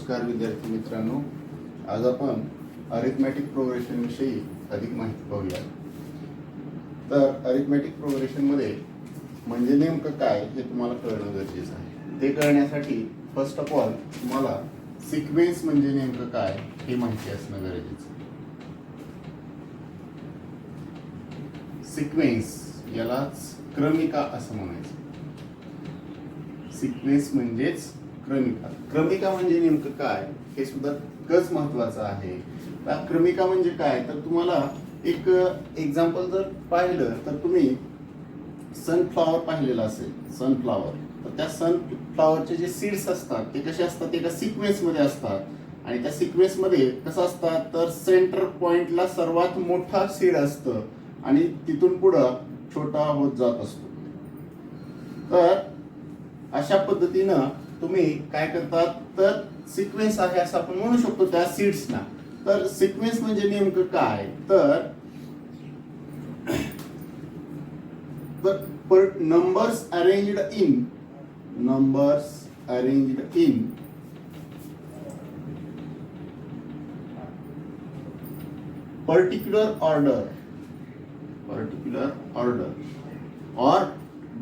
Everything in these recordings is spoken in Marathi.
नमस्कार विद्यार्थी मित्रांनो, आज आपण अरिथमॅटिक प्रोग्रेशन विषयी अधिक माहिती पाहूया. तर अरिथमॅटिक प्रोग्रेशनमध्ये म्हणजे नेमकं काय हे तुम्हाला कळणं गरजेचं आहे. ते कळण्यासाठी फर्स्ट ऑफ ऑल तुम्हाला सिक्वेन्स म्हणजे नेमकं काय हे माहिती असणं गरजेचं आहे. सिक्वेन्स यालाच क्रमिका असं म्हणायचं. सिक्वेन्स म्हणजेच क्रमिका. क्रमिका म्हणजे नेमकं काय हे सुद्धा तितकंच महत्वाचं आहे. क्रमिका म्हणजे काय तर तुम्हाला एक एक्झाम्पल जर पाहिलं तर तुम्ही सनफ्लॉवर पाहिलेला असेल. सनफ्लॉवर तर त्या सनफ्लॉवरचे जे सीड्स असतात ते कसे असतात, एका सिक्वेन्स मध्ये असतात. आणि त्या सिक्वेन्स मध्ये कसं असतात तर सेंटर पॉइंटला सर्वात मोठा सीड असतं आणि तिथून पुढं छोटा होत जात असतो. तर अशा पद्धतीनं तुम्ही काय करतात तर सिक्वेन्स आहे असं आपण म्हणू शकतो त्या सीड्सना. तर सिक्वेन्स म्हणजे नेमकं काय तर numbers arranged in particular order or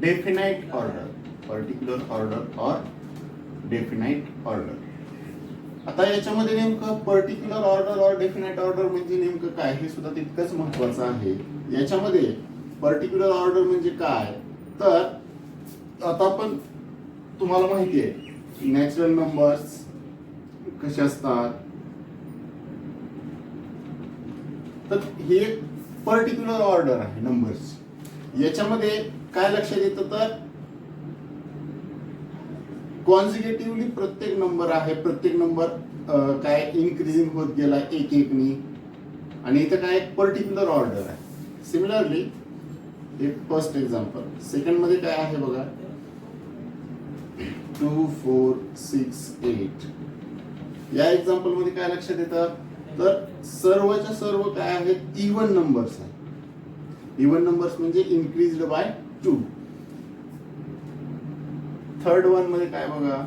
definite order. आता याच्यामध्ये नेमकं पर्टिक्युलर ऑर्डर और डेफिनेट ऑर्डर म्हणजे नेमकं काय हे सुद्धा तितकंच महत्वाचं आहे. याच्यामध्ये पर्टिक्युलर ऑर्डर म्हणजे काय तर आता आपण तुम्हाला माहिती आहे नॅचरल नंबर्स कसे असतात. तर हे पर्टिक्युलर ऑर्डर आहे नंबर्स. याच्यामध्ये काय लक्षात येतं तर कॉन्झिक्युटिव्हली प्रत्येक नंबर आहे. प्रत्येक नंबर काय इन्क्रीजिंग होत गेला एक एकनी. आणि इथं काय पर्टिक्युलर ऑर्डर आहे. सिमिलरली एक फर्स्ट एक्झाम्पल. सेकंड मध्ये काय आहे बघा 2 4 6 8. या एक्झाम्पल मध्ये काय लक्षात येतं तर सर्वच्या सर्व काय आहेत इव्हन नंबर्स आहेत. इव्हन नंबर्स म्हणजे इन्क्रीज्ड बाय 2. थर्ड वन मध्ये काय बघा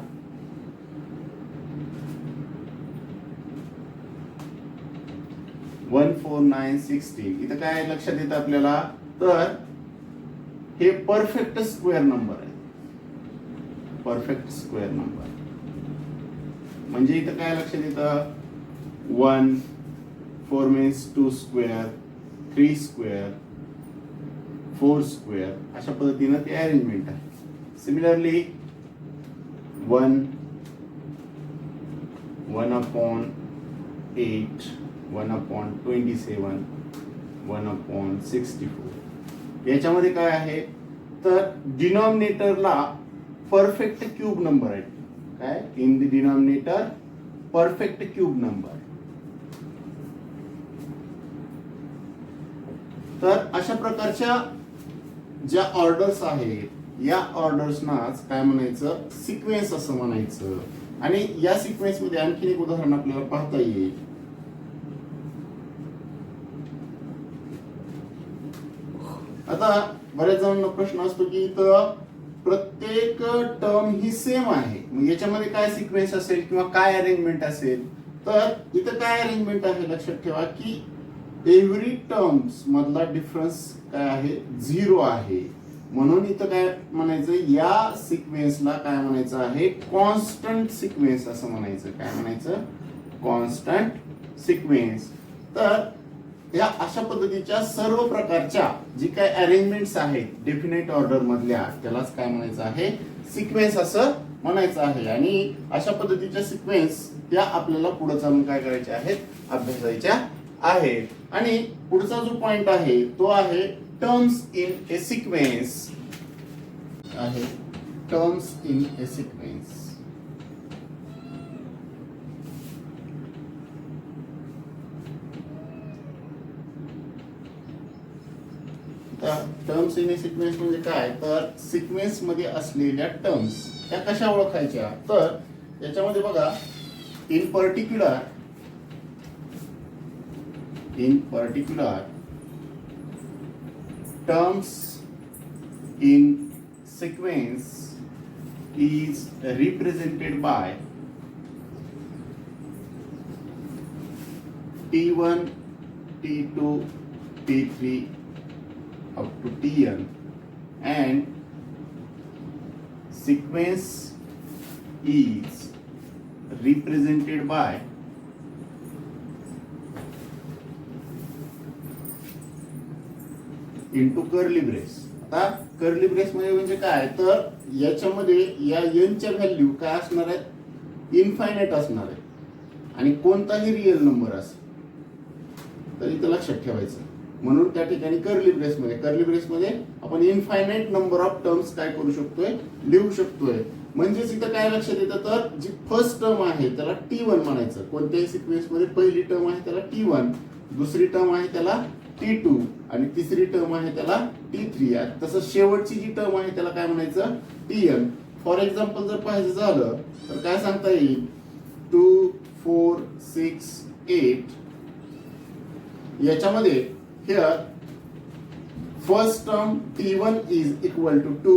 1 4 9 16. इथं काय लक्षात येतं आपल्याला तर हे परफेक्ट स्क्वेअर नंबर आहे. परफेक्ट स्क्वेअर नंबर म्हणजे इथं काय लक्षात येतं 1 4 मीन्स 2 स्क्वेअर 3 स्क्वेअर 4 स्क्वेअर अशा पद्धतीनं ते अरेंजमेंट आहे. Similarly 1 upon 8 1 upon 27 1 upon 64. याच्यामध्ये काय आहे तर डिनॉमिनेटरला परफेक्ट क्यूब नंबर आहे. काय in the denominator perfect cube number. तर अशा प्रकारच्या ज्या ऑर्डर्स आहेत या ऑर्डर्सनाच काय म्हणायचं सिक्वेन्स असं म्हणायचं. आणि या सिक्वेन्स मध्ये आणखी एक उदाहरण आपल्याला पाहता येईल. आता बऱ्याच जणांना प्रश्न असतो की इथं प्रत्येक टर्म ही सेम आहे मग याच्यामध्ये काय सिक्वेन्स असेल किंवा काय अरेंजमेंट असेल. तर इथं काय अरेंजमेंट आहे लक्षात ठेवा की एव्हरी टर्म्स मधला डिफरन्स काय आहे 0 आहे. म्हणून इथं काय म्हणायचं या सिक्वेन्सला काय म्हणायचं आहे कॉन्स्टंट सिक्वेन्स असं म्हणायचं. काय म्हणायचं कॉन्स्टंट सिक्वेन्स. तर या अशा पद्धतीच्या सर्व प्रकारच्या जी काय अरेंजमेंट्स आहेत डेफिनेट ऑर्डर मधल्या त्यालाच काय म्हणायचं आहे सिक्वेन्स असं म्हणायचं आहे. आणि अशा पद्धतीच्या सिक्वेन्स त्या आपल्याला पुढे चालून काय करायच्या आहेत अभ्यासायच्या आहेत. आणि पुढचा जो पॉइंट आहे तो आहे टर्म्स इन ए सिक्वेन्स आहे. Terms in A sequence. Terms in A sequence म्हणजे काय तर सिक्वेन्स मध्ये असलेल्या टर्म्स त्या कशा ओळखायच्या तर याच्यामध्ये बघा in particular terms in sequence is represented by T1, T2, T3 up to Tn, and sequence is represented by into curly brace. आता कर्ली ब्रेस म्हणजे काय, तर याच्यामध्ये या n च्या व्हॅल्यू काय असणार आहेत, इनफायनाइट असणार आहे आणि कोणताही रिअल नंबर असेल तर इथं लक्षात ठेवायचं. म्हणून त्या ठिकाणी कर्ली ब्रेसमध्ये आपण इनफायनाइट नंबर ऑफ टर्म्स काय करू शकतोय, लिहू शकतोय. म्हणजेच इथं काय लक्षात येतं, तर जी फर्स्ट टर्म आहे त्याला T1 म्हणायचं. कोणत्याही सिक्वेन्स मध्ये पहिली टर्म आहे त्याला T1, दुसरी टर्म आहे त्याला T2 आणि तिसरी टर्म आहे त्याला T3. तसंच शेवटची जी टर्म आहे त्याला काय म्हणायचं, Tn. फॉर एक्झाम्पल जर पाहायचं झालं तर काय सांगता येईल, 2, 4, 6, 8 याच्यामध्ये here first term T1 is equal to 2,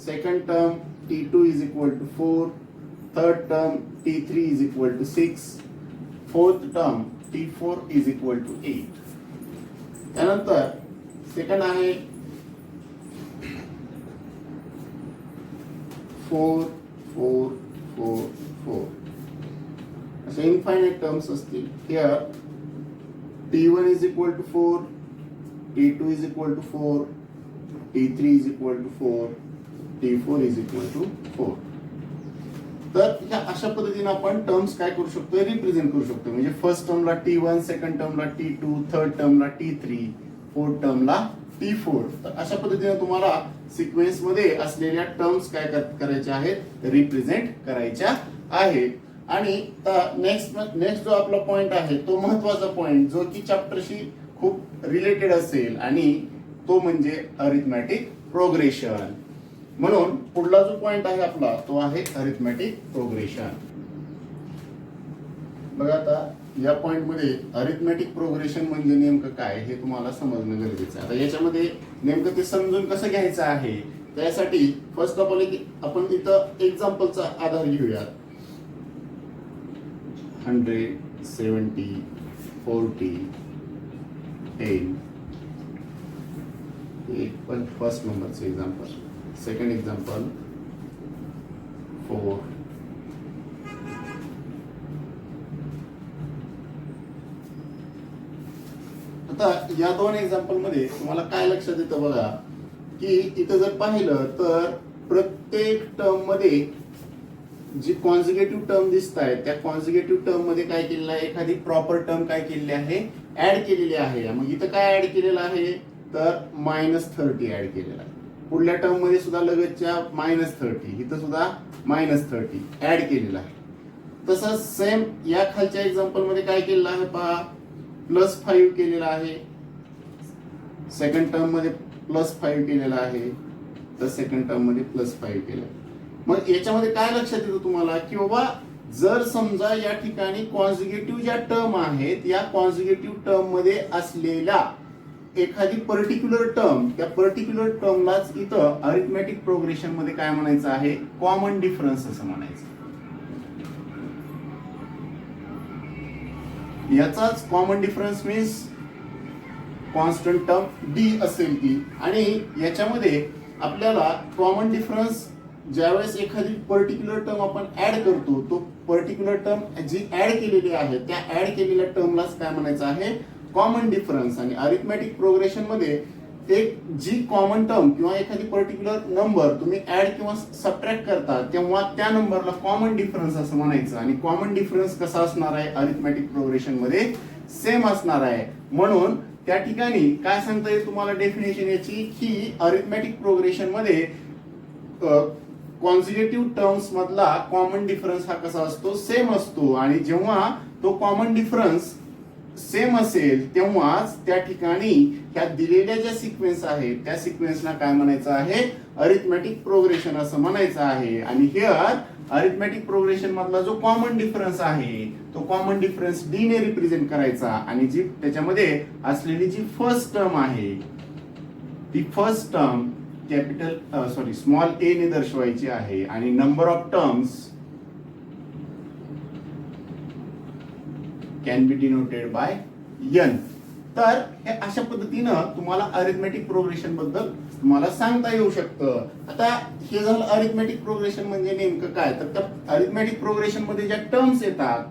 second term T2 is equal to 4, third term T3 is equal to 6, fourth term T4 is equal to 8. त्यानंतर सेकंड आहे 4, 4, 4, 4 असे इनफायनाइट टर्म्स असतील. here T1 is equal to 4, T2 is equal to 4, T3 is equal to 4, T4 is equal to 4. तर ह्या अशा पद्धतीने आपण टर्म्स काय करू शकतो, रिप्रेझेंट करू शकतो. म्हणजे फर्स्ट टर्मला T1, सेकंड टर्मला T2, थर्ड टर्मला T3, फोर्थ टर्मला T4. तर अशा पद्धतीने तुम्हाला सिक्वेन्स मध्ये असलेल्या टर्म्स काय करायच्या आहेत, रिप्रेझेंट करायच्या आहेत. आणि नेक्स्ट जो आपला पॉइंट आहे तो महत्वाचा पॉइंट जो की चॅप्टरशी खूप रिलेटेड असेल आणि तो म्हणजे अरिथमॅटिक प्रोग्रेशन. म्हणून पुढला जो पॉइंट आहे आपला तो आहे अरिथमॅटिक प्रोग्रेशन. बघा आता या पॉइंट मध्ये अरिथमॅटिक प्रोग्रेशन म्हणजे नेमकं काय हे तुम्हाला समजणं गरजेचं आहे. आता याच्यामध्ये नेमकं ते समजून कसं घ्यायचं आहे त्यासाठी फर्स्ट ऑफ ऑल आपण इथं एक्झाम्पलचा आधार घेऊयात. 100, 70, 40, 10 एक फर्स्ट नंबरचं एक्झाम्पल. Second example 4. आता या दोन एक्झाम्पल मध्ये तुम्हाला काय लक्षात येतं बघा, की इथं जर पाहिलं तर प्रत्येक टर्म मध्ये जी कॉन्झिक्युटिव्ह टर्म दिसत आहे त्या कॉन्झिक्युटिव्ह टर्म मध्ये काय केलेलं आहे, एखादी प्रॉपर टर्म काय केलेली आहे, ऍड केलेली आहे. मग इथं काय ऍड केलेलं आहे, तर -30 ऍड केलेला आहे. पुढल्या टर्म मध्ये सुद्धा लगतच्या -30, इथं सुद्धा -30 ऍड केलेला आहे. तसंच सेम या खालच्या एक्झाम्पल मध्ये काय केलेलं आहे पहा, +5 केलेला आहे. सेकंड टर्म मध्ये +5 केलेला आहे, तर सेकंड टर्म मध्ये +5 केलं. मग याच्यामध्ये काय लक्षात येतं तुम्हाला, की बाबा जर समजा या ठिकाणी कॉन्झिक्युटिव्ह ज्या टर्म आहेत या कॉन्झिक्युटिव्ह टर्म मध्ये असलेल्या एखादी पर्टिक्युलर टर्म, त्या पर्टिक्युलर टर्मलाच इथं अरिथमॅटिक प्रोग्रेशन मध्ये काय म्हणायचं आहे, कॉमन डिफरन्स असं म्हणायचं. याचाच common difference means constant term D असेल ती. आणि याच्यामध्ये आपल्याला कॉमन डिफरन्स ज्यावेळेस एखादी पर्टिक्युलर टर्म आपण ऍड करतो, तो पर्टिक्युलर टर्म जी ऍड केलेली आहे त्या ऍड केलेल्या टर्मलाच काय म्हणायचं आहे, कॉमन डिफरन्स. आणि अरिथमॅटिक प्रोग्रेशन मध्ये एक जी कॉमन टर्म किंवा एखादी पर्टिक्युलर नंबर तुम्ही ऍड किंवा सबट्रॅक्ट करता तेव्हा त्या नंबरला कॉमन डिफरन्स असं म्हणायचं. आणि कॉमन डिफरन्स कसा असणार आहे, अरिथमॅटिक प्रोग्रेशन मध्ये सेम असणार आहे. म्हणून त्या ठिकाणी काय सांगता येईल तुम्हाला डेफिनेशन याची, की अरिथमॅटिक प्रोग्रेशन मध्ये कॉन्झिक्युटिव्ह टर्म्स मधला कॉमन डिफरन्स हा कसा असतो, सेम असतो. आणि जेव्हा तो कॉमन डिफरन्स सेम असेल तेव्हाच त्या ठिकाणी ह्या दिलेल्या ज्या सिक्वेन्स आहेत त्या सिक्वेन्सला काय म्हणायचं आहे, अरिथमॅटिक प्रोग्रेशन असं म्हणायचं आहे. आणि हिअर अरिथमॅटिक प्रोग्रेशन मधला जो कॉमन डिफरन्स आहे तो कॉमन डिफरन्स डी ने रिप्रेझेंट करायचा. आणि जी त्याच्यामध्ये असलेली जी फर्स्ट टर्म आहे ती फर्स्ट टर्म स्मॉल ए ने दर्शवायची आहे. आणि number of terms can be denoted by n. तर हे अशा पद्धतीनं तुम्हाला अरिथमेटिक प्रोग्रेशन बद्दल तुम्हाला सांगता येऊ शकतं. आता हे झालं अरिथमेटिक प्रोग्रेशन म्हणजे नेमकं काय, तर त्या अरिथमेटिक प्रोग्रेशन मध्ये ज्या टर्म्स येतात,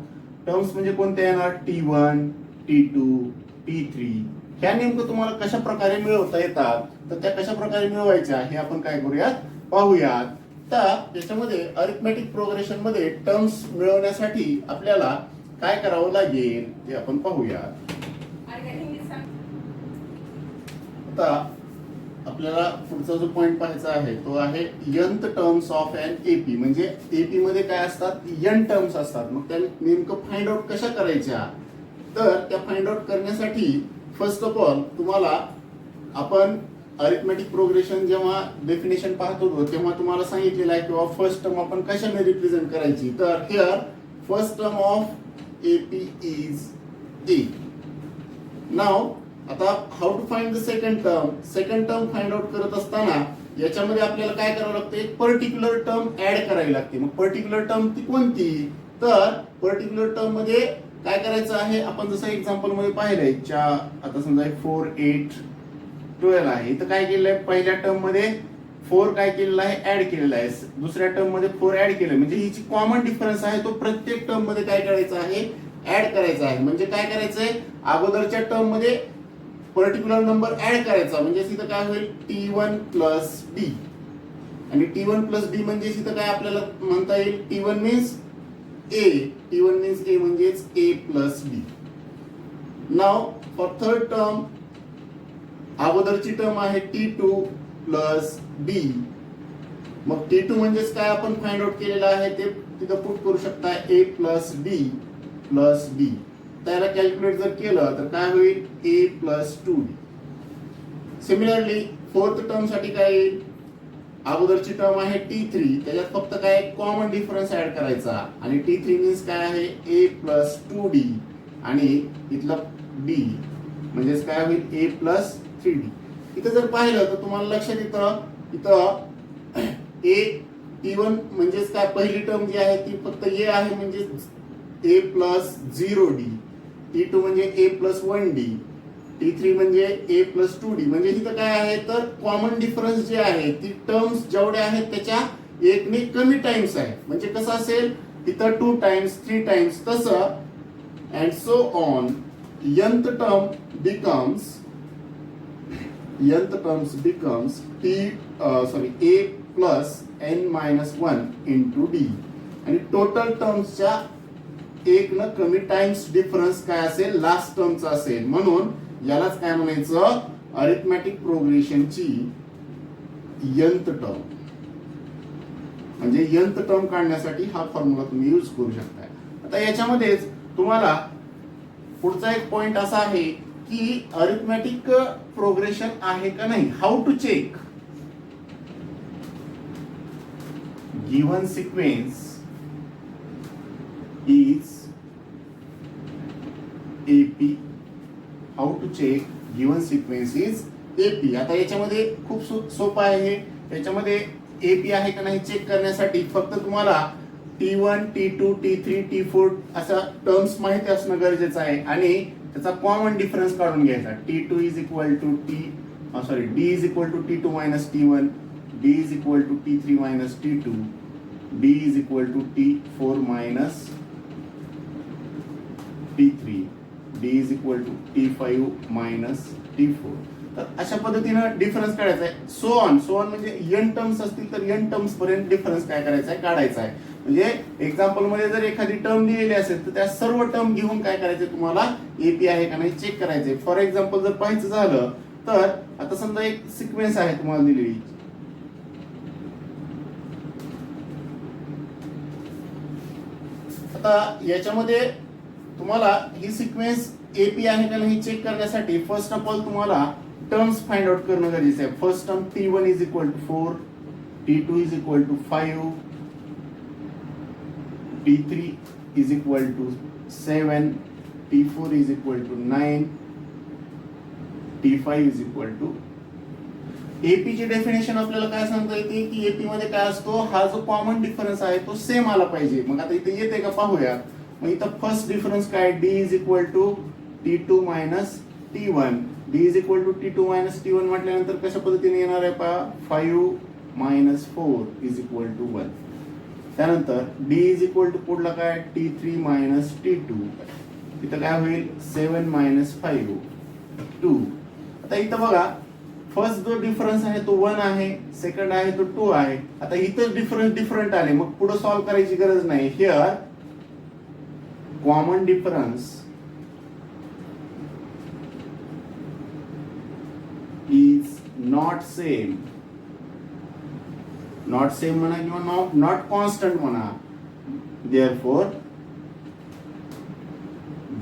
टर्म्स म्हणजे कोणत्या येणार, T1, T2, T3, ह्या नेमकं तुम्हाला कशा प्रकारे मिळवता येतात, तर त्या कशा प्रकारे मिळवायच्या हे आपण काय करूयात, पाहूयात. तर याच्यामध्ये अरिथमेटिक प्रोग्रेशन मध्ये टर्म्स मिळवण्यासाठी आपल्याला काय करावं लागेल ते आपण पाहूयात. आता आपल्याला पुढचा जो पॉइंट पाहायचा आहे तो आहे nth terms of an AP. म्हणजे एपी मध्ये काय असतात, n टर्म्स असतात. मग त्या नेमकं फाइंड आउट कशा करायच्या, तर त्या फाइंड आउट करण्यासाठी फर्स्ट ऑफ ऑल तुम्हाला आपण अरिथमेटिक प्रोग्रेशन जेव्हा डेफिनेशन पाहत होतो तेव्हा तुम्हाला सांगितलेलं आहे किंवा फर्स्ट टर्म आपण कशाने रिप्रेझेंट करायची, तर here first term of AP is A. नाव आता how to find the second term. Second term find out करत असताना याच्यामध्ये आपल्याला काय करावं लागतं, एक पर्टिक्युलर टर्म ऍड करावी लागते. मग पर्टिक्युलर टर्म ती कोणती, तर पर्टिक्युलर टर्म मध्ये काय करायचं आहे, आपण जसं एक्झाम्पल मध्ये पाहिलंय, आता समजा 4, 8, 12 आहे, तर काय केलंय, पहिल्या टर्म मध्ये 4 काय केलेलं आहे, ऍड केलेला आहे. दुसऱ्या टर्म मध्ये 4 ऍड केलं, म्हणजे ही जी कॉमन डिफरन्स आहे तो प्रत्येक टर्म मध्ये काय करायचा आहे, ऍड करायचा आहे. म्हणजे काय करायचंय, अगोदरच्या टर्म मध्ये पर्टिक्युलर नंबर ऍड करायचा, म्हणजे इथं काय होईल, T1 प्लस D. आणि T1 प्लस D म्हणजे इथं काय आपल्याला म्हणता येईल, T1 means A, T1 means A म्हणजेच A प्लस D. नाव फॉर थर्ड टर्म, अगोदरची टर्म आहे T2 प्लस D. मग T2 म्हणजेच काय आपण फाइंड आउट केलेलं आहे ते तिथं पुट करू शकता, A plus D plus D. त्याला कॅल्क्युलेट जर केलं तर काय होईल, A plus 2D. Similarly fourth term साठी काय येईल, अगोदरची टर्म आहे T3, त्याच्यात फक्त काय कॉमन डिफरन्स ऍड करायचा, आणि T3 मीन्स काय आहे, A प्लस 2D, आणि इथलं D म्हणजेच काय होईल, A प्लस 3D. इथं जर पाहिलं तर तुम्हाला लक्षात येतं, इथं A T1 म्हणजेच काय, पहिली टर्म जी आहे ती फक्त A आहे, म्हणजे A प्लस 0D. T2 म्हणजे A प्लस 1D. T3 म्हणजे A प्लस 2D. म्हणजे इथं काय आहे, तर कॉमन डिफरन्स जे आहे ती टर्म्स जेवढ्या आहेत त्याच्या एकने कमी टाइम्स आहे. म्हणजे कसं असेल, इथं 2 टाइम्स 3 टाइम्स तसं and so on. nth term becomes A plus n minus 1 into D. आणि टोटल टर्म्सच्या एक न कमी टाइम्स डिफरन्स काय असेल, लास्ट टर्मचा असेल. म्हणून यालाच काय म्हणायचं, अरिथमॅटिक प्रोग्रेशनची nth टर्म. म्हणजे nth टर्म काढण्यासाठी हा फॉर्म्युला तुम्ही यूज करू शकता. आता याच्यामध्येच तुम्हाला पुढचा एक पॉइंट असा आहे की अरिथमॅटिक प्रोग्रेशन आहे का नाही, how to check. Given sequence is AP. How to check given sequence is AP. आता याच्यामध्ये खूप सोपं आहे. याच्यामध्ये AP आहे का नाही चेक करण्यासाठी फक्त तुम्हाला T1, T2, T3, T4 असा टर्म्स माहिती असणं गरजेचं आहे, आणि त्याचा कॉमन डिफरन्स काढून घ्यायचा. T2 is equal to D is equal to T2 minus T1, D is equal to T3 minus T2, D is equal to T4 minus T3, D is equal to T5 minus T4. तर अशा पद्धतीनं डिफरन्स काढायचा आहे. सो ऑन म्हणजे n टर्म्स असतील तर n टर्म्स पर्यंत डिफरन्स काय करायचा आहे, काढायचा आहे. म्हणजे एक्झाम्पल मध्ये जर एखादी टर्म दिलेली असेल तर त्या सर्व टर्म घेऊन काय करायचंय, तुम्हाला एपी आहे का नाही चेक करायचंय. फॉर एक्झाम्पल जर पाहायचं झालं तर आता समजा एक सिक्वेन्स आहे तुम्हाला दिलेली, आता याच्यामध्ये तुम्हाला ही सिक्वेन्स एपी आहे का नाही चेक करण्यासाठी फर्स्ट ऑफ ऑल तुम्हाला टर्म्स फाइंड आउट करणं गरजेचं आहे. First term T1 is equal to 4, T2 is equal to 5, T3 is equal to 7, T4 is equal to 9, T5 is equal to. AP ची डेफिनेशन आपल्याला काय सांगता येते की एपी मध्ये काय असतो, हा जो कॉमन डिफरन्स आहे तो सेम आला पाहिजे. मग आता इथे येते का पाहूया. मग इथं फर्स्ट डिफरन्स काय, D is equal to T2 minus T1. D is equal to T2 minus T1 म्हटल्यानंतर कशा पद्धतीने येणार आहे पहा, 5 मायनस 4 इज इक्वल टू 1. त्यानंतर डी इज इक्वल टू पुढला काय, T3 मायनस T2. इथं काय होईल, 7 मायनस 5 2. आता इथं बघा, फर्स्ट जो डिफरन्स आहे तो 1 आहे, सेकंड आहे तो 2 आहे. आता इथं डिफरन्स डिफरंट आले, मग पुढे सॉल्व्ह करायची गरज नाही. Here common difference is not same, not same म्हणा किंवा not constant म्हणा. Therefore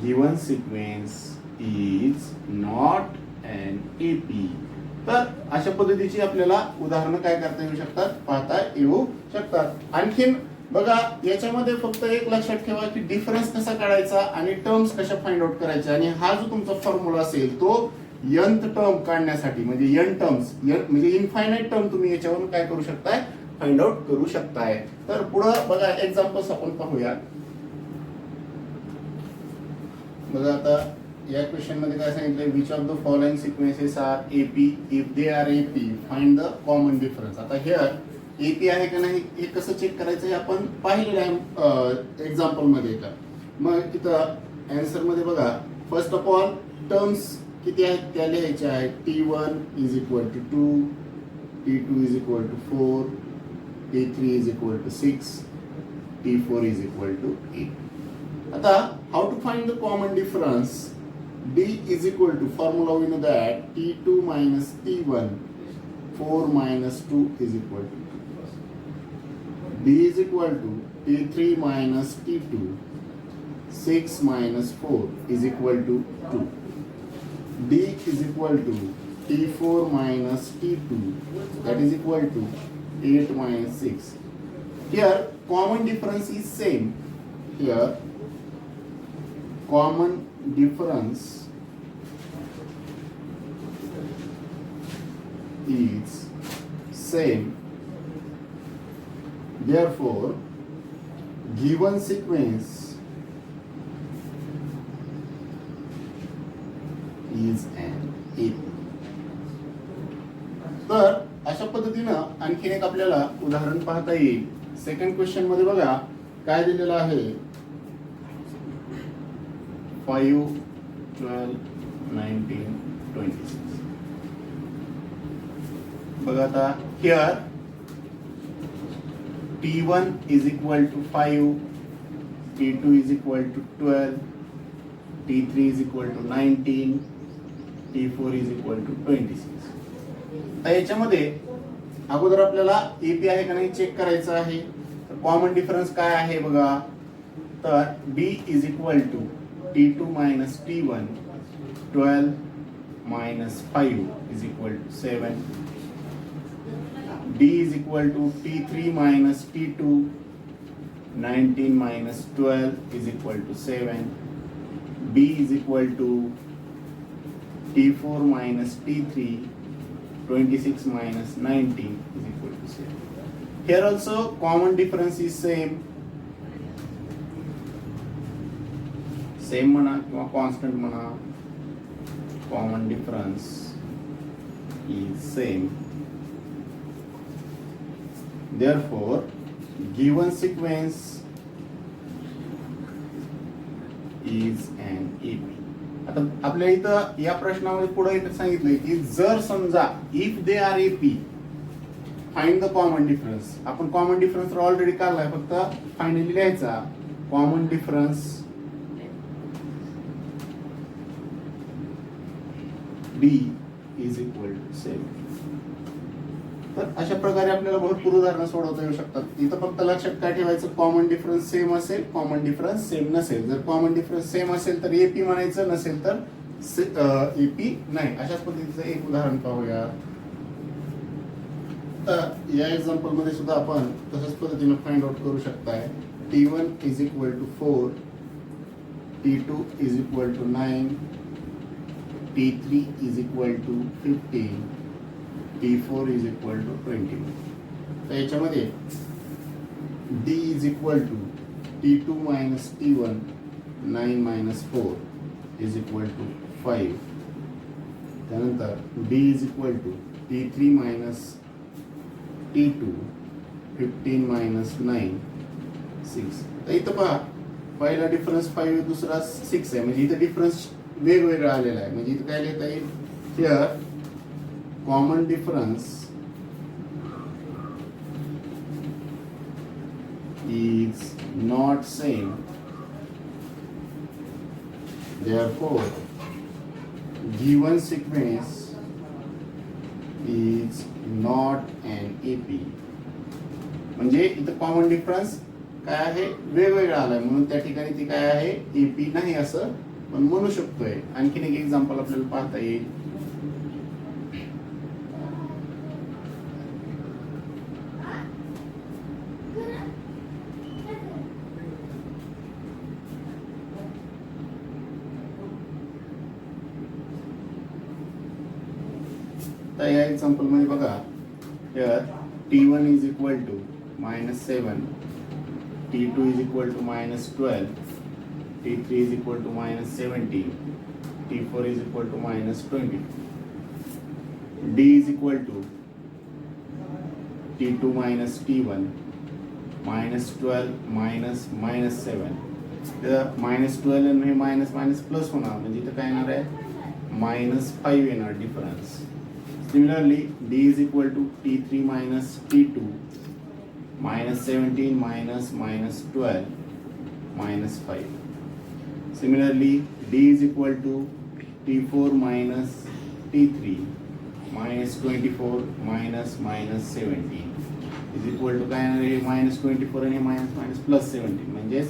given sequence is not an AP. तर अशा पद्धतीची आपल्याला उदाहरणं काय करता येऊ शकतात, पाहता येऊ शकतात. आणखीन बघा, याच्यामध्ये फक्त एक लक्षात ठेवा की डिफरन्स कसा काढायचा आणि टर्म्स कशा फाइंड आउट करायच्या. आणि हा जो तुमचा फॉर्म्युला असेल तो nth टर्म काढण्यासाठी, म्हणजे n टर्म्स म्हणजे इनफायनाइट टर्म तुम्ही याच्यावरून काय करू शकताय, फाइंड आउट करू शकताय. तर पुढं बघा एक्झाम्पल्स आपण पाहूया. बघा आता या क्वेश्चन मध्ये काय सांगितलंय, which of the following sequences are AP, if they are AP find the common difference. आता हिअर एपी आहे का नाही हे कसं चेक करायचं हे आपण पाहिलेलं आहे एक्झाम्पल मध्ये. का मग तिथं आन्सर मध्ये बघा, फर्स्ट ऑफ ऑल टर्म्स किती आहेत त्या लिहायच्या आहेत. T1 is equal to 2, T2 is equal to 4, T3 is equal to 6, T4 is equal to 8. आता how to find the common difference. D is equal to formula we know that T2 minus T1, 4 minus 2 is equal to 2. D is equal to T3 minus T2, 6 minus 4 is equal to 2. D is equal to T4 minus T2, that is equal to 8 minus 6. Here common difference is same. Here common difference is same. Therefore given sequence is an AP. तर अशा पद्धतीनं आणखीन एक आपल्याला उदाहरण पाहता येईल. सेकंड क्वेश्चन मध्ये बघा काय दिलेलं आहे, 5 12 19 26. बघा आता here T1 is equal to 5, T2 is equal to 12, T3 is equal to 19, T4 is equal to 26. तर याच्यामध्ये अगोदर आपल्याला एपी आहे का नाही चेक करायचं आहे. तर कॉमन डिफरन्स काय आहे बघा, तर D is equal to T2 minus T1, 12 minus 5 is equal to 7. D is equal to T3 minus T2, 19 minus 12 is equal to 7. B is equal to T4 minus T3, 26 minus 19 is equal to 7. Here also common difference is same. Same म्हणा किंवा constant म्हणा, common difference is same. Therefore given sequence is an AP. आता आपल्या इथं या प्रश्नामध्ये पुढे इथं सांगितलंय की जर समजा if they are AP find the common difference. आपण कॉमन डिफरन्स ऑलरेडी काढलाय, फक्त फायनली लिहायचा common difference D is equal to 7. तर अशा प्रकारे आपल्याला भरपूर उदाहरणं सोडवता येऊ शकतात. इथं फक्त लक्षात काय ठेवायचं, कॉमन डिफरन्स सेम असेल, कॉमन डिफरन्स सेम नसेल. जर कॉमन डिफरन्स सेम असेल तर एपी म्हणायचं, नसेल तर एपी नाही. अशाच पद्धतीचं एक उदाहरण पाहूया. तर या एक्झाम्पल मध्ये सुद्धा आपण तशाच पद्धतीने फाइंड आउट करू शकताय. T1 is equal to 4, T2 is equal to 9, T3 is equal to 15, T4 is equal to 20. तर याच्यामध्ये D is equal to T2 minus T1 9 minus 4 is equal to 5. त्यानंतर D is equal to T3 minus T2 15 minus 9 6. तर इथं पहा पहिला डिफरन्स 5 आहे, दुसरा 6 आहे, म्हणजे इथं डिफरन्स वेगवेगळा आलेला आहे. म्हणजे इथं काय लिहिता येईल, here common difference is not same, therefore given sequence is not an AP. म्हणजे इथं कॉमन डिफरन्स काय आहे, वेगवेगळा आलाय, म्हणून त्या ठिकाणी ती काय आहे, AP नाही असं पण म्हणू शकतोय. आणखीन एक एक्झाम्पल आपल्याला पाहता येईल. तर या एक्झाम्पल मध्ये बघा, here T1 is equal to -7, T2 is equal to -12, T3 is equal to -17, T4 is equal to -20. D is equal to T2 minus T1 -12 -7. तर -12 आणि हे मायनस मायनस प्लस होणार, म्हणजे इथं काय येणार आहे, -5 येणार difference. Similarly, D is equal to T3 minus T2 -17 -12 -5. Similarly, D is equal to T4 minus T3 -24 -17 is equal to काय आहे, -24 आणि +17 म्हणजेच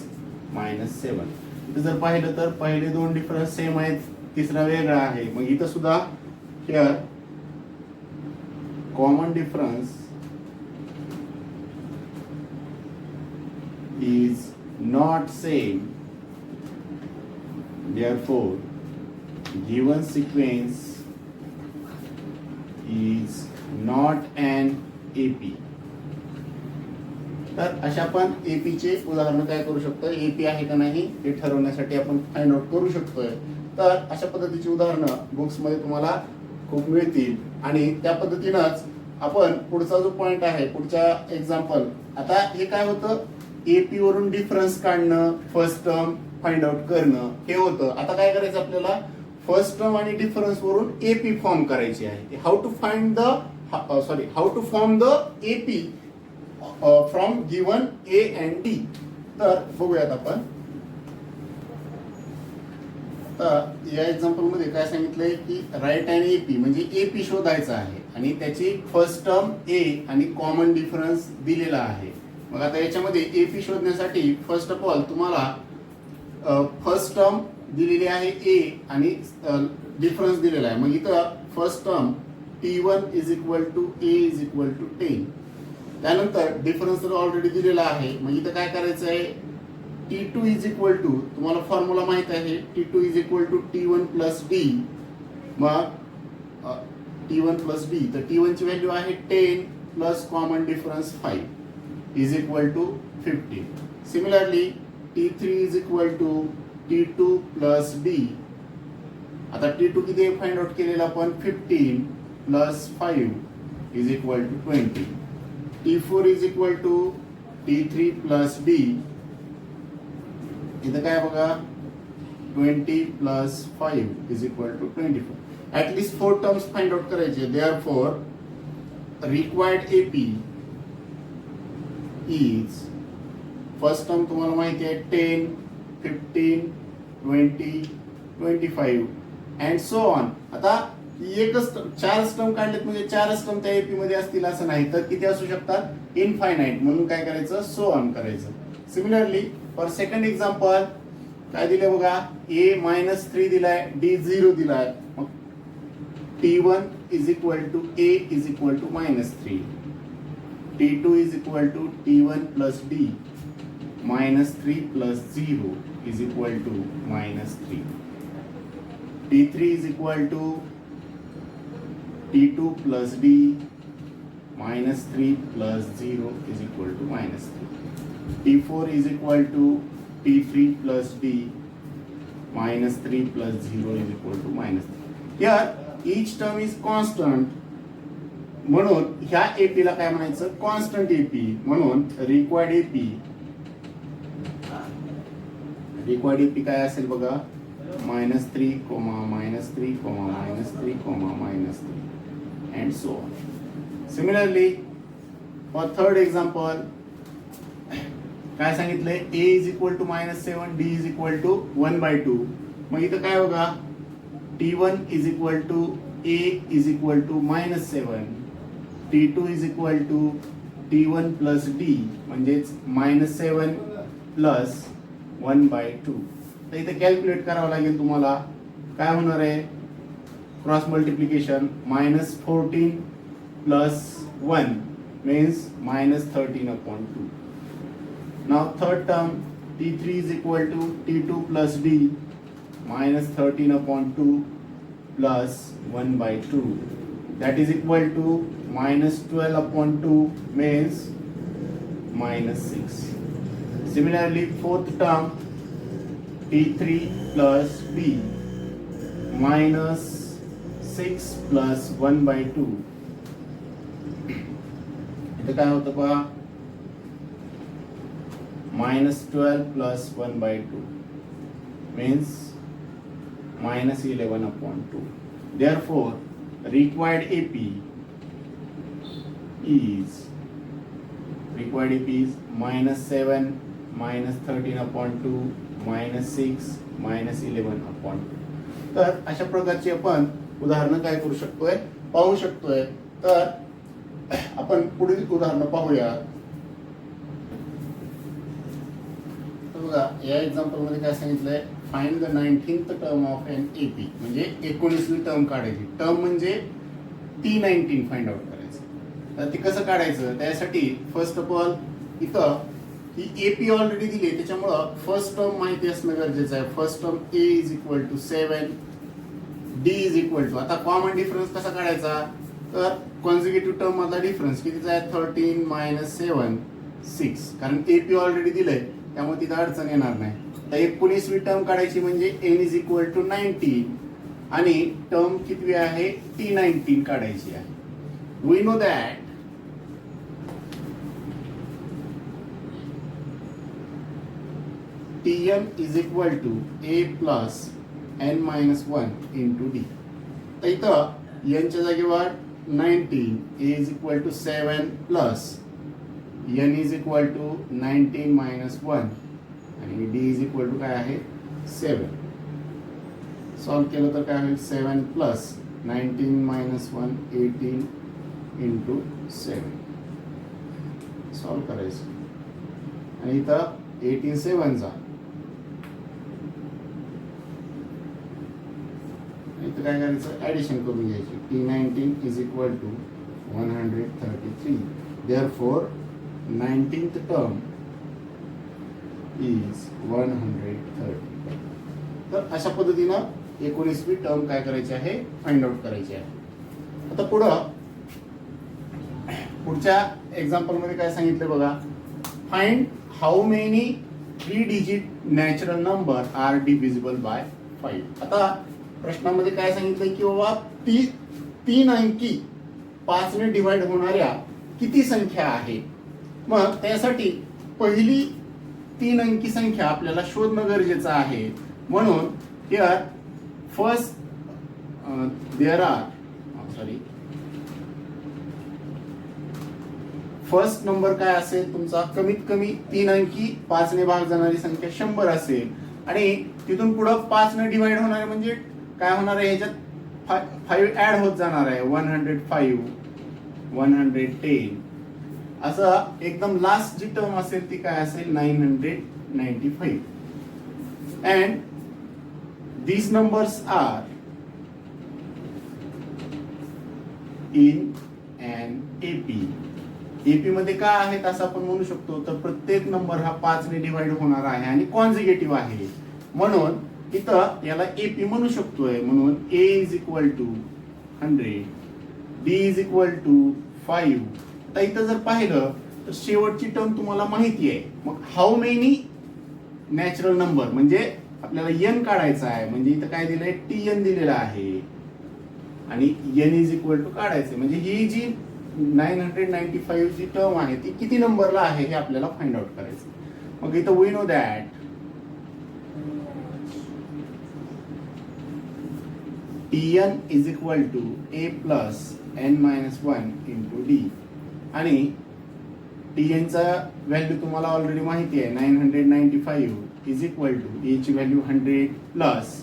-7. इथं जर पाहिलं तर पहिले दोन डिफरन्स सेम आहेत, तिसरा वेगळा आहे. मग इथं सुद्धा here common difference is not same, therefore given sequence is not an AP. तर अशा आपण AP चे उदाहरण काय करू शकतो, AP आहे का नाही हे ठरवण्यासाठी आपण फाइंड आउट करू शकतोय. तर अशा पद्धतीची उदाहरणं बुक्स मध्ये तुम्हाला खूप मिळतील आणि त्या पद्धतीनंच आपण पुढचा जो पॉइंट आहे, पुढच्या एक्झाम्पल, आता हे काय होतं, AP वरून डिफरन्स काढणं, फर्स्ट टर्म फाइंड आउट करणं हे होतं. आता काय करायचं आपल्याला, फर्स्ट टर्म आणि डिफरन्स वरून AP फॉर्म करायची आहे. How to form the AP from given A and D. तर बघूयात आपण. तर या एक्झाम्पल मध्ये काय सांगितलंय की राईट अँड AP म्हणजे AP शोधायचा आहे आणि त्याची फर्स्ट टर्म A आणि कॉमन डिफरन्स दिलेला आहे. मग आता याच्यामध्ये AP शोधण्यासाठी फर्स्ट ऑफ ऑल तुम्हाला फर्स्ट टर्म दिलेली आहे A आणि डिफरन्स दिलेला आहे. मग इथं first term T1 is equal to A is equal to 10. त्यानंतर डिफरन्स तर ऑलरेडी दिलेला आहे. मग इथं काय करायचं आहे, T2 is equal to, तुम्हाला फॉर्म्युला माहित आहे, T2 is equal to T1 plus D. मग T1 plus D, तर T1 ची व्हॅल्यू आहे 10 plus common difference 5 is equal to 15. Similarly, T3 is equal to T2 plus D. आता T2 किती फाइंड आउट केलेला आपण, 15 plus 5 is equal to 20. T4 is equal to T3 plus D. इथं काय बघा, 20 plus 5 is equal to 24. At least 4 terms find out करायचे. Therefore required AP is, first term तुम्हाला माहिती आहे 10 15 20 25 अँड सो ऑन. आता एकच चारच टर्म काढलेत म्हणजे चारच टर्म त्या AP मध्ये असतील असं नाही, तर किती असू शकतात, इनफायनाइट. म्हणून काय करायचं, सो ऑन करायचं. सिमिलरली फॉर सेकंड एक्झाम्पल काय दिले बघा, A -3 दिलाय, D 0 दिलाय. मग T1 is equal to A is equal to -3, T2 is equal to T1 plus D, -3 plus 0 is equal to -3, T3 is equal to T2 plus D, -3 plus 0 is equal to -3. T4 is equal to T3 plus D minus 3 plus 0 is equal to minus 3. Here each term is constant, म्हणून ह्या AP ला काय म्हणायचं, कॉन्स्टंट AP. म्हणून रिक्वायर्ड AP काय असेल बघा, -3, -3, -3, -3 and so on. Similarly for third example काय सांगितलंय, A is equal to -7, D is equal to 1/2. मग इथं काय बघा, T1 is equal to A is equal to -7, T2 is equal to T1 plus D म्हणजेच -7 plus 1/2. तर इथे कॅल्क्युलेट करावं लागेल तुम्हाला. काय होणार आहे, cross multiplication, -14 plus 1 means -13/2. Now third term, T3 is equal to T2 plus D -13/2 plus 1/2. That is equal to -12/2 means -6. Similarly, fourth term, T3 plus B -6 plus 1/2. इथे काय होतं पहा, -12 plus 1/2 means -11/2. Therefore, required AP is -7, -13/2, -6, -11/2. तर अशा प्रकारची आपण उदाहरणं काय करू शकतोय, पाहू शकतोय. तर आपण पुढील उदाहरणं पाहूया. तर बघा, या एक्झाम्पल मध्ये काय सांगितलंय, find the 19th term of an AP. म्हणजे 19वी टर्म काढायची. टर्म म्हणजे T19 फाइंड आउट करायचं. तर ते कसं काढायचं, त्यासाठी फर्स्ट ऑफ ऑल इथं ही AP ऑलरेडी दिली, त्याच्यामुळं फर्स्ट टर्म माहिती असणं गरजेचं आहे. First term A is equal to 7, D is equal to, आता कॉमन डिफरन्स कसा काढायचा, तर कॉन्झिक्युटिव्ह टर्म मधला डिफरन्स कितीचा आहे, 13 - 7 6. कारण AP ऑलरेडी दिलंय त्यामुळे तिथं अडचण येणार नाही. तर 19वी टर्म काढायची म्हणजे n इज इक्वल टू 19 आणि टर्म कितवी आहे, T19 काढायची आहे. We know that Tn is equal to A plus n-1 into D. तर इथं n च्या जागेवर 19, A is equal to 7 plus n is equal to 19 - 1 आणि D इज इक्वल टू काय आहे, 7. सॉल्व केलं तर काय होईल, 7 प्लस 19 - 1 18 इंटू 7. सॉल्व करायचं आणि इथं 18 7 इथं काय करायचं, ऍडिशन करून घ्यायची. T19 is equal to 133. Therefore 19th term is 130. तर अशा पद्धतीनं 19वी टर्म काय करायची आहे, फाइंड आउट करायची आहे. आता पुढच्या एक्झाम्पल मध्ये काय सांगितलं बघा, find how many 3 digit natural number are divisible by 5. आता प्रश्नामध्ये काय सांगितलंय की बाबा 3 अंकी 5 ने डिवाइड होणाऱ्या किती संख्या आहे. मग त्यासाठी पहिली 3 अंकी संख्या आपल्याला शोधणं गरजेचं आहे. म्हणून here first there are first number काय असेल तुमचा, कमीत कमी 3 अंकी 5 ने भाग जाणारी संख्या 100 असेल आणि तिथून पुढं 5 ने डिवाइड होणार म्हणजे काय होणार आहे, ह्याच्यात 5 ऍड होत जाणार आहे. 105 110 असं एकदम लास्ट जी टर्म असेल ती काय असेल, 995. And these numbers are in an AP. AP मध्ये काय आहेत असं आपण म्हणू शकतो, तर प्रत्येक नंबर हा 5 ने डिवाइड होणार आहे आणि कॉन्झिक्युटिव्ह आहे. म्हणून इथं याला AP म्हणू शकतोय. म्हणून A is equal to 100, D is equal to 5. तर इथं जर पाहिलं तर शेवटची टर्म तुम्हाला माहिती आहे. मग हाऊ मेनी नॅचरल नंबर म्हणजे आपल्याला n काढायचा आहे. म्हणजे इथं काय दिलंय tn दिलेलं आहे आणि n इज इक्वल टू काढायचं. म्हणजे ही जी 995 जी टर्म आहे ती किती नंबरला आहे हे आपल्याला फाइंड आउट करायचं. मग इथं we know that tn is equal to a plus n minus 1 into d आणि tn चा व्हॅल्यू तुम्हाला ऑलरेडी माहिती आहे 995 इज इक्वल टू a ची व्हॅल्यू 100 प्लस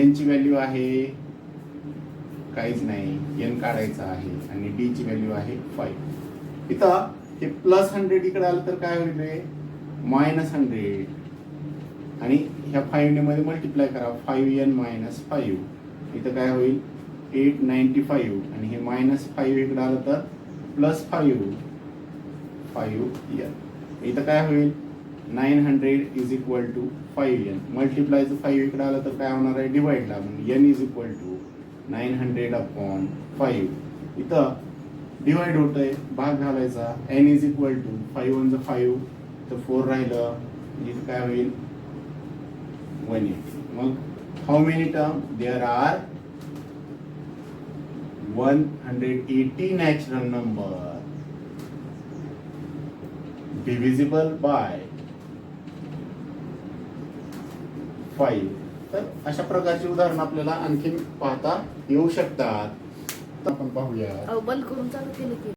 n ची व्हॅल्यू आहे काहीच नाही n काढायचा आहे आणि d ची व्हॅल्यू आहे 5. इथं हे प्लस 100 इकडे आलं तर काय होईल रे मायनस 100 आणि ह्या 5 मध्ये मल्टिप्लाय करा 5n मायनस 5 इथं काय होईल 895 आणि हे मायनस 5 इकडे आलं तर प्लस 5n इथं काय होईल 900 इज इक्वल टू 5n मल्टिप्लायचं 5 इकडे आलं तर काय होणार आहे डिवाइडला म्हणजे n is equal to 900 upon 5 इथं डिवाइड होतंय भाग घालायचा n इज इक्वल टू 5 1 5 तर 4 राहिलं इथं काय होईल 180. मग how many term there are 180 natural number divisible by 5. तर अशा प्रकारची उदाहरण आपल्याला आणखी पाहता येऊ शकतात. आपण पाहूया बंद करून चालू केलं की